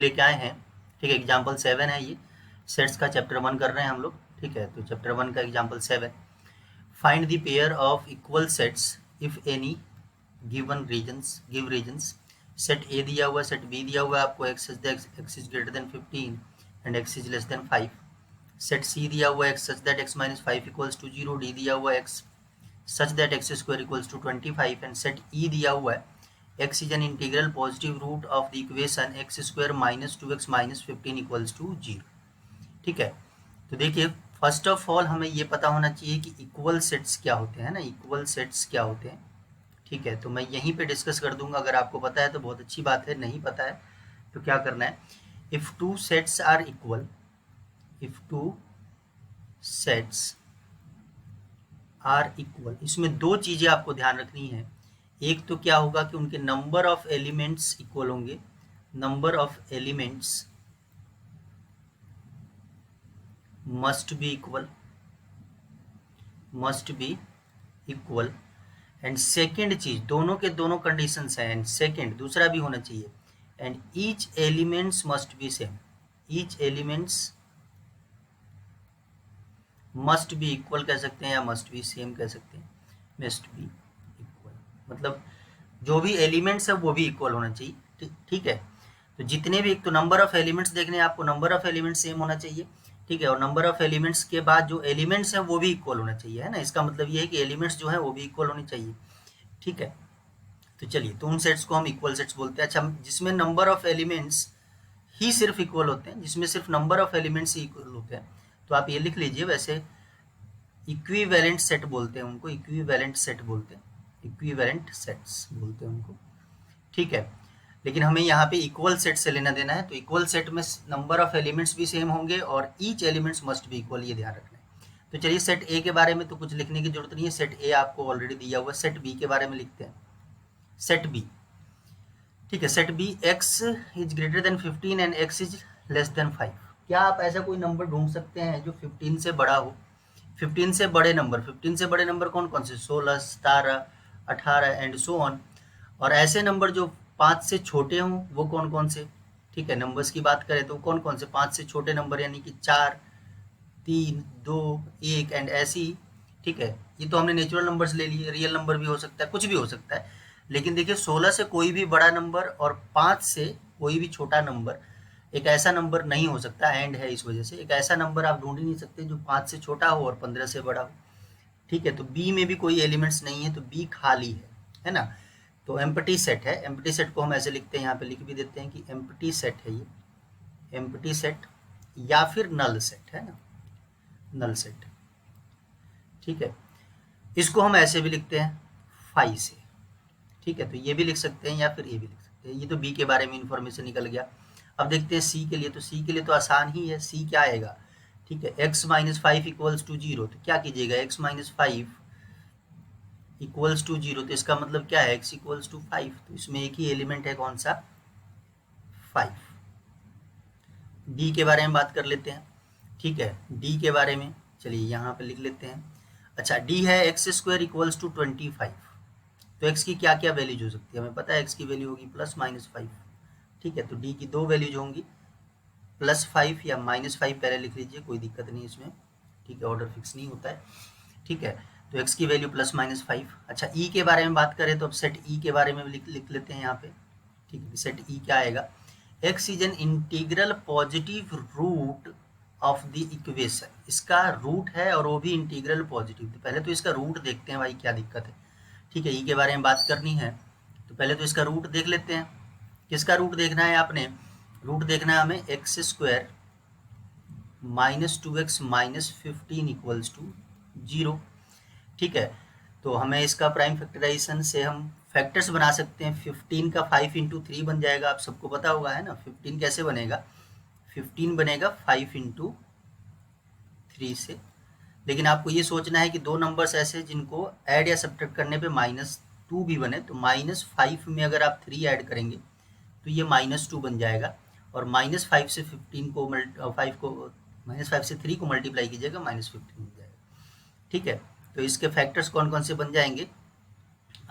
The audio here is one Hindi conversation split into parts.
लेके आए हैं। ठीक है, एग्जाम्पल 7 है ये। सेट्स का चैप्टर 1 कर रहे हैं हम लोग। ठीक है, तो चैप्टर 1 का example 7, find the pair of equal sets if any given reasons. Set A दिया हुआ, सेट बी दिया हुआ है आपको, x is greater than 15 and x is less than 5। Set C दिया हुआ है, x such that x minus 5 equals to 0। D दिया हुआ है, x such that x square equals to 25 and set E दिया हुआ है, x is an integral positive root of the equation x square minus 2x minus 15 equals to 0। ठीक है, तो देखिए फर्स्ट ऑफ ऑल हमें ये पता होना चाहिए कि इक्वल सेट्स क्या होते हैं ना, इक्वल सेट्स क्या होते हैं। ठीक है, तो मैं यहीं पे डिस्कस कर दूंगा। अगर आपको पता है तो बहुत अच्छी बात है, नहीं पता है तो क्या करना है, if two sets are equal, if two sets are equal, इसमें दो चीजें आपको ध्यान रखनी है। एक तो क्या होगा कि उनके नंबर ऑफ एलिमेंट्स इक्वल होंगे, number of elements must be equal, must be equal. And second चीज, दोनों के दोनों कंडीशंस हैं, एंड सेकेंड दूसरा भी होना चाहिए, and each elements must be same, each elements must be equal कह सकते हैं या मस्ट बी सेम कह सकते हैं, मस्ट बी इक्वल मतलब जो भी एलिमेंट्स है वो भी इक्वल होना चाहिए। ठीक है, तो जितने भी, एक तो नंबर ऑफ एलिमेंट्स देखने हैं आपको, नंबर ऑफ एलिमेंट्स सेम होना चाहिए। ठीक है, और नंबर ऑफ एलिमेंट्स के बाद जो एलिमेंट्स हैं वो भी इक्वल होना चाहिए, है ना। इसका मतलब ये है कि एलिमेंट्स जो है वो भी इक्वल होने चाहिए। ठीक है, तो चलिए, तो उन सेट्स को हम इक्वल सेट्स बोलते हैं। अच्छा, जिसमें नंबर ऑफ एलिमेंट्स ही सिर्फ इक्वल होते हैं, जिसमें सिर्फ number of elements he equal होते हैं, तो आप ये लिख लीजिए, वैसे इक्विवेलेंट सेट बोलते हैं उनको, इक्विवेलेंट सेट बोलते हैं, इक्विवेलेंट सेट्स बोलते हैं उनको। ठीक है, लेकिन हमें यहाँ पे इक्वल सेट से लेना देना है, तो इक्वल सेट में नंबर ऑफ एलिमेंट्स भी सेम होंगे और each elements must be equal, ये ध्यान रखना है। तो चलिए, सेट ए के बारे में तो कुछ लिखने की जरूरत नहीं है, सेट ए आपको ऑलरेडी दिया हुआ। सेट बी के बारे में लिखते हैं, सेट बी। ठीक है, set B, x is greater than 15 and x is less than 5। क्या आप ऐसा कोई नंबर ढूंढ सकते हैं जो 15 से बड़ा हो? 15 से बड़े नंबर, 15 से बड़े नंबर कौन कौन से? 16, 17, 18 एंड सो ऑन। और ऐसे नंबर जो 5 से छोटे हों वो कौन कौन से? ठीक है, नंबर्स की बात करें तो कौन कौन से 5 से छोटे नंबर, यानी कि 4, 3, 2, 1 एंड ऐसी। ठीक है, ये तो हमने नेचुरल नंबर्स ले लिए, रियल नंबर भी हो सकता है, कुछ भी हो सकता है। लेकिन देखिए, 16 से कोई भी बड़ा नंबर और 5 से कोई भी छोटा नंबर एक ऐसा नंबर नहीं हो सकता, एंड है इस वजह से। एक ऐसा नंबर आप ढूंढ ही नहीं सकते जो 5 से छोटा हो और 15 से बड़ा हो। ठीक है, तो बी में भी कोई एलिमेंट्स नहीं है, तो बी खाली है ना। तो एम्प्टी सेट है, एम्प्टी सेट को हम ऐसे लिखते हैं, यहाँ पे लिख भी देते हैं कि एम्प्टी सेट है ये, एम्प्टी सेट या फिर नल सेट, है ना, नल सेट। ठीक है, इसको हम ऐसे भी लिखते हैं फाई से। ठीक है, तो ये भी लिख सकते हैं या फिर ये भी लिख सकते हैं। ये तो बी के बारे में इंफॉर्मेशन निकल गया। अब देखते हैं सी के लिए, तो सी के लिए तो आसान ही है। सी क्या आएगा? ठीक है, x माइनस 5 इक्वल्स टू 0, तो क्या कीजिएगा, x माइनस 5 इक्वल्स टू 0, तो इसका मतलब क्या है, x इक्वल्स टू 5, तो इसमें एक ही एलिमेंट है, कौन सा? 5। डी के बारे में बात कर लेते हैं। ठीक है, डी के बारे में चलिए यहाँ पे लिख लेते हैं। अच्छा, डी है एक्स स्क्वायर इक्वल्स टू 25, तो x की क्या क्या वैल्यूज हो सकती है? हमें पता है x की वैल्यू होगी प्लस माइनस 5। ठीक है, तो डी की दो वैल्यूज होंगी, +5 या -5, पहले लिख लीजिए, कोई दिक्कत नहीं इसमें। ठीक है, ऑर्डर फिक्स नहीं होता है। ठीक है, तो x की वैल्यू +-5। अच्छा, ई के बारे में बात करें तो अब सेट ई के बारे में लिख लेते हैं यहाँ पे। ठीक है, सेट ई क्या आएगा, x is an integral positive root of the equation. इसका रूट है और वो भी इंटीग्रल पॉजिटिव। तो पहले तो इसका रूट देखते हैं भाई, क्या दिक्कत है। ठीक है, ई के बारे में बात करनी है तो पहले तो इसका रूट देख लेते हैं। किसका रूट देखना है आपने? रूट देखना है हमें x square -2x -15 equals to 0। ठीक है, तो हमें इसका प्राइम फैक्टराइजेशन से हम फैक्टर्स बना सकते हैं। 15 का 5 इंटू 3 बन जाएगा, आप सबको पता होगा, है ना। 15 कैसे बनेगा? 15 बनेगा 5 इंटू 3 से। लेकिन आपको ये सोचना है कि दो नंबर्स ऐसे जिनको ऐड या सब्ट्रैक्ट करने पे -2 भी बने, तो -5 में अगर आप 3 ऐड करेंगे तो ये -2 बन जाएगा, और -5 से 15 को -5 से 3 को मल्टीप्लाई कीजिएगा, -15 बन जाएगा। ठीक है, तो इसके फैक्टर्स कौन कौन से बन जाएंगे?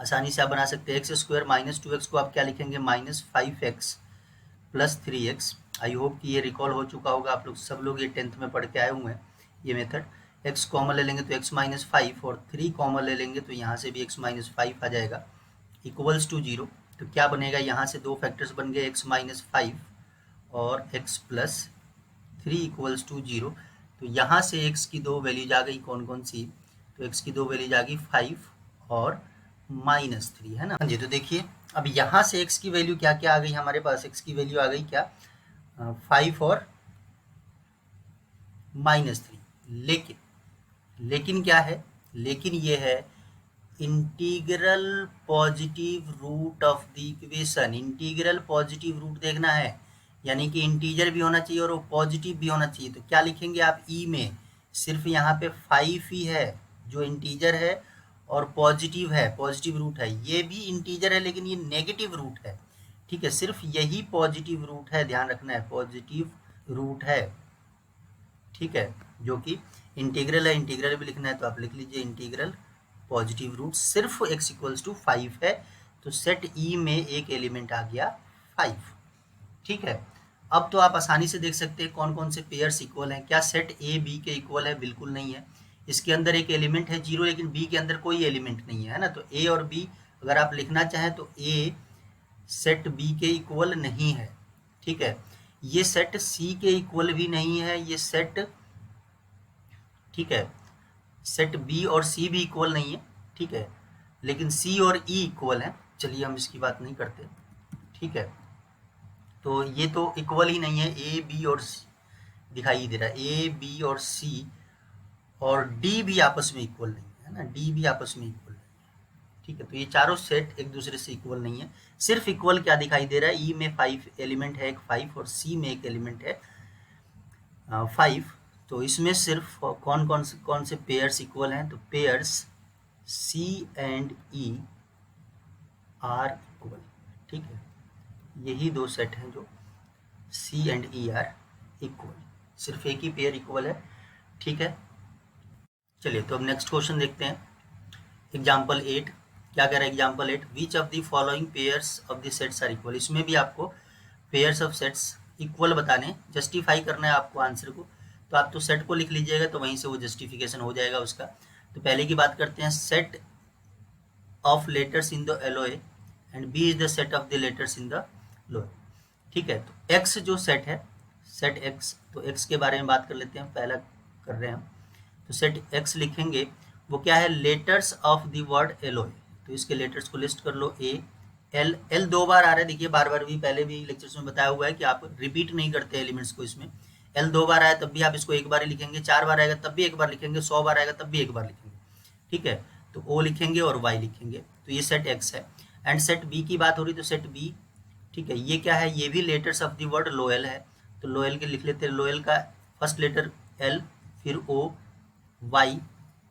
आसानी से आप बना सकते हैं। एक्स स्क्वायर -2x को आप क्या लिखेंगे? -5x plus 3x। I hope कि ये रिकॉल हो चुका होगा, आप लोग सब लोग ये 10th में पढ़ के आए हुए हैं ये मेथड। x कॉमन ले लेंगे तो x माइनस 5 और 3 कॉमन ले लेंगे तो यहाँ से भी x माइनस 5 आ जाएगा इक्वल्स टू 0। तो क्या बनेगा, यहाँ से दो फैक्टर्स बन गए x माइनस 5 और x प्लस 3 इक्वल्स टू 0। तो यहाँ से x की दो वैल्यूज आ गई, कौन कौन सी, तो x की दो वैल्यूज आ गई 5 और -3, है ना जी। तो देखिए अब यहाँ से x की वैल्यू क्या क्या आ गई हमारे पास, x की वैल्यू आ गई क्या 5 और -3। लेकिन क्या है, लेकिन ये है integral positive root of the equation. Integral positive root देखना है, यानी कि इंटीजर भी होना चाहिए और वो पॉजिटिव भी होना चाहिए। तो क्या लिखेंगे आप, ई में सिर्फ यहाँ पे 5 ही है जो इंटीजर है और पॉजिटिव है, पॉजिटिव रूट है। ये भी इंटीजर है लेकिन ये नेगेटिव रूट है, ठीक है, सिर्फ यही पॉजिटिव रूट है, ध्यान रखना है पॉजिटिव रूट है, ठीक है, जो कि इंटीग्रल है। इंटीग्रल भी लिखना है तो आप लिख लीजिए इंटीग्रल पॉजिटिव रूट सिर्फ x इक्वल्स टू 5 है। तो सेट ई में एक एलिमेंट आ गया 5, ठीक है। अब तो आप आसानी से देख सकते हैं कौन कौन से पेयर्स इक्वल हैं। क्या सेट ए बी के इक्वल है, बिल्कुल नहीं है। इसके अंदर एक एलिमेंट है 0 लेकिन बी के अंदर कोई एलिमेंट नहीं है, ना। तो ए और बी अगर आप लिखना चाहें तो ए सेट बी के इक्वल नहीं है, ठीक है। ये सेट सी के इक्वल भी नहीं है, ये सेट, ठीक है, सेट बी और सी भी इक्वल नहीं है, ठीक है, लेकिन सी और ई इक्वल है। चलिए हम इसकी बात नहीं करते, ठीक है। तो ये तो इक्वल ही नहीं है, ए बी और सी दिखाई दे रहा है, ए बी और सी और डी भी आपस में इक्वल नहीं है ना, डी भी आपस में इक्वल नहीं है, ठीक है। तो ये चारों सेट एक दूसरे से इक्वल नहीं है। सिर्फ इक्वल क्या दिखाई दे रहा है, ई में 5 एलिमेंट है, एक 5 और सी में एक एलिमेंट है 5। तो इसमें सिर्फ कौन से पेयर्स इक्वल हैं, तो pairs C and E are equal, ठीक है। यही दो सेट हैं जो C and E are equal, सिर्फ एक ही पेयर इक्वल है, ठीक है। चलिए तो अब नेक्स्ट क्वेश्चन देखते हैं। एग्जाम्पल 8 क्या कह रहा है, example 8 which of the following pairs of the sets are equal. इसमें भी आपको पेयर्स ऑफ सेट्स इक्वल बताने, जस्टिफाई करना है आपको आंसर को। तो आप तो सेट को लिख लीजिएगा तो वहीं से वो जस्टिफिकेशन हो जाएगा उसका। तो पहले की बात करते हैं, set of letters in the alloy and B is the set of the letters in the loyal, ठीक है। तो एक्स जो सेट है, सेट एक्स, तो एक्स के बारे में बात कर लेते हैं, पहला कर रहे हैं हम। तो सेट एक्स लिखेंगे, वो क्या है, letters of the word alloy. तो इसके लेटर्स को लिस्ट कर लो, ए एल, एल दो बार आ रहा है, देखिए बार बार भी पहले भी लेक्चर्स में बताया हुआ है कि आप रिपीट नहीं करते एलिमेंट्स को। इसमें एल दो बार आया तब भी आप इसको एक बार ही लिखेंगे, 4 बार आएगा तब भी एक बार लिखेंगे, 100 बार आएगा तब भी एक बार लिखेंगे, ठीक है। तो ओ लिखेंगे और वाई लिखेंगे, तो ये सेट एक्स है। एंड सेट बी की बात हो रही तो सेट बी, ठीक है, ये क्या है, ये भी letters of the word loyal है। तो लोयल के लिख लेते हैं, लोयल का फर्स्ट लेटर एल, फिर ओ, वाई,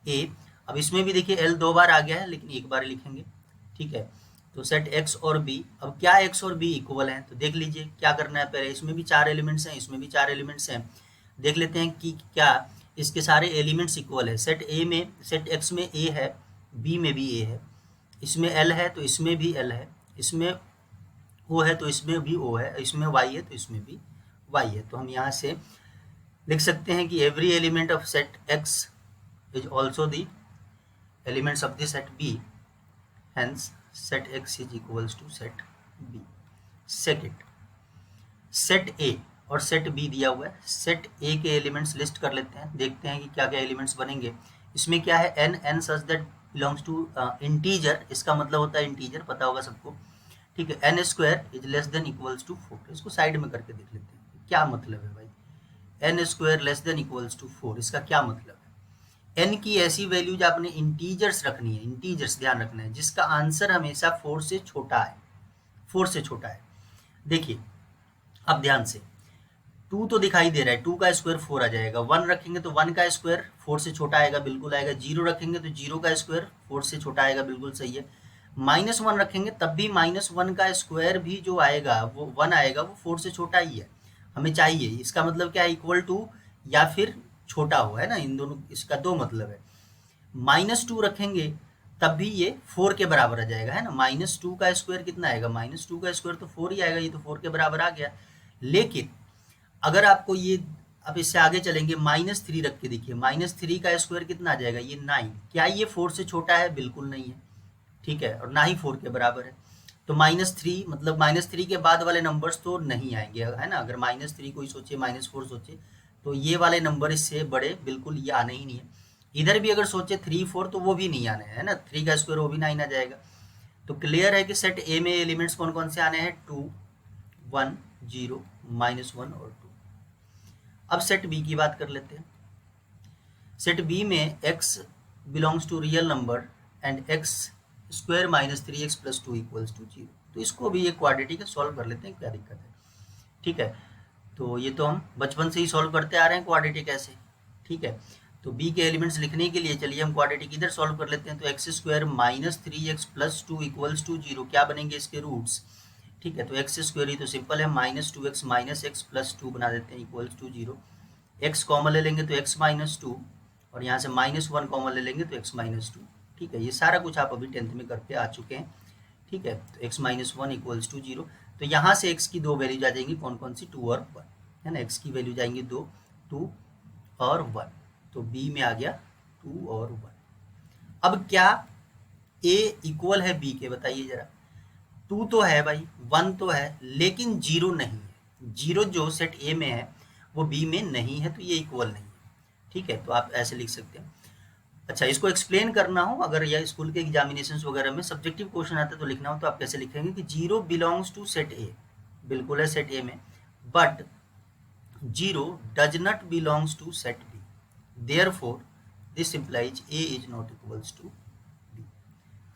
ए। अब इसमें भी देखिए एल दो बार आ गया है लेकिन एक बार लिखेंगे, ठीक है। तो सेट एक्स और बी, अब क्या एक्स और बी इक्वल हैं, तो देख लीजिए क्या करना है। पहले इसमें भी 4 एलिमेंट्स हैं, इसमें भी 4 एलिमेंट्स हैं, देख लेते हैं कि क्या इसके सारे एलिमेंट्स इक्वल है। सेट ए में, सेट एक्स में ए है, बी में भी ए है, इसमें एल है तो इसमें भी एल है, इसमें ओ है तो इसमें भी ओ है, इसमें वाई है तो इसमें भी वाई है। तो हम यहाँ से लिख सकते हैं कि every element of set X is also the elements of the set B, hence set X is equals to set B. Second, set A और सेट बी दिया हुआ है, सेट ए के एलिमेंट्स लिस्ट कर लेते हैं, देखते हैं कि क्या क्या एलिमेंट्स बनेंगे। इसमें क्या है, n, n such that belongs to integer, इसका मतलब होता है इंटीजर, पता होगा सबको, ठीक है। N square is less than equals to 4, इसको साइड में करके देख लेते हैं क्या मतलब है भाई। N square less than equals to 4, इसका क्या मतलब है। एन की ऐसी वैल्यूज आपने इंटीजर्स रखनी है, इंटीजर्स ध्यान रखना है, जिसका आंसर हमेशा 4 से छोटा है, 4 से छोटा है। देखिए अब ध्यान से, 2 तो दिखाई दे रहा है, 2 का स्क्वायर 4 आ जाएगा, 1 रखेंगे तो 1 का स्क्वायर 4 से छोटा आएगा, बिल्कुल आएगा। 0 रखेंगे तो 0 का स्क्वायर 4 से छोटा आएगा, बिल्कुल सही है। -1 रखेंगे तब भी -1 का स्क्वायर भी जो आएगा वो 1 आएगा, वो 4 से छोटा ही है, हमें चाहिए। इसका मतलब क्या है, इक्वल टू या फिर छोटा हो, है ना, इन दोनों, इसका दो मतलब है। -2 रखेंगे तब भी ये 4 के बराबर आ जाएगा, है ना। -2 का स्क्वायर कितना आएगा, -2 का स्क्वायर तो 4 ही आएगा, ये तो 4 के बराबर आ गया। लेकिन अगर आपको ये, अब इससे आगे चलेंगे, -3 रख के देखिए, -3 का स्क्वायर कितना आ जाएगा, ये 9। क्या ये 4 से छोटा है? बिल्कुल नहीं है, ठीक है, और ना ही 4 के बराबर है। तो -3 मतलब -3 के बाद वाले नंबर्स तो नहीं आएंगे, है ना। अगर -3 कोई सोचे, -4 सोचे, तो ये वाले नंबर इससे बड़े बिल्कुल ये आने ही नहीं है। इधर भी अगर सोचे 3 4 तो वो भी नहीं आने हैं, है ना। 3 का स्क्वायर वो भी 9 आ जाएगा। तो क्लियर है कि सेट ए में एलिमेंट्स कौन कौन से आने हैं, 2 1 0 -1 और 2। अब सेट बी की बात कर लेते हैं। सेट बी में x belongs to real number and x square -3x + 2 = 0। तो इसको भी एक क्वाड्रेटिक सॉल्व कर लेते हैं, क्या दिक्कत है, ठीक है। तो ये तो हम बचपन से ही सॉल्व करते आ रहे हैं क्वाड्रेटिक ऐसे, ठीक है। तो बी के एलिमेंट्स लिखने के लिए चलिए हम क्वाड्रेटिक इधर सॉल्व कर लेते हैं। तो x स्क्वायर -3x + 2 = 0, क्या बनेंगे इसके रूट्स, ठीक है। तो एक्स स्क्वायर ही तो सिंपल है, -2x - x + 2 बना देते हैं = 0। x कॉमन ले लेंगे तो x - 2, और यहाँ से -1 कॉमन ले लेंगे तो x - 2, ठीक है। ये सारा कुछ आप अभी 10th में करके आ चुके हैं, ठीक है। तो x - 1 = 0। तो यहाँ से x की दो वैल्यूज आ जाएंगी, कौन कौन सी, 2 और 1, है ना। x की वैल्यू जाएंगी 2 और 1। तो b में आ गया 2 और 1। अब क्या a इक्वल है b के, बताइए जरा। 2 तो है भाई, 1 तो है, लेकिन 0 नहीं है। 0 जो सेट ए में है वो बी में नहीं है, तो ये इक्वल नहीं है, ठीक है। तो आप ऐसे लिख सकते हैं। अच्छा, इसको एक्सप्लेन करना हो, अगर या स्कूल के एग्जामिनेशंस वगैरह में सब्जेक्टिव क्वेश्चन आता है तो लिखना हो, तो आप कैसे लिखेंगे कि 0 बिलोंग्स टू सेट ए, बिल्कुल है सेट ए में, but 0 does not belongs to set B, therefore this implies A is not equals to B.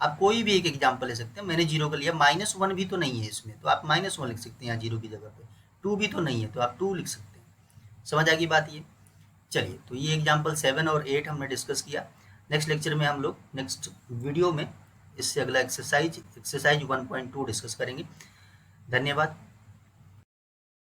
आप कोई भी एक एग्जाम्पल ले सकते हैं, मैंने 0 का लिया, -1 भी तो नहीं है इसमें, तो आप -1 लिख सकते हैं यहाँ 0 की जगह पे। 2 भी तो नहीं है, तो आप 2 लिख सकते हैं। समझ आ गई बात ये। चलिए, तो ये एग्जाम्पल 7 और 8 हमने डिस्कस किया। नेक्स्ट लेक्चर में हम लोग, नेक्स्ट वीडियो में इससे अगला एक्सरसाइज 1.2 डिस्कस करेंगे। धन्यवाद।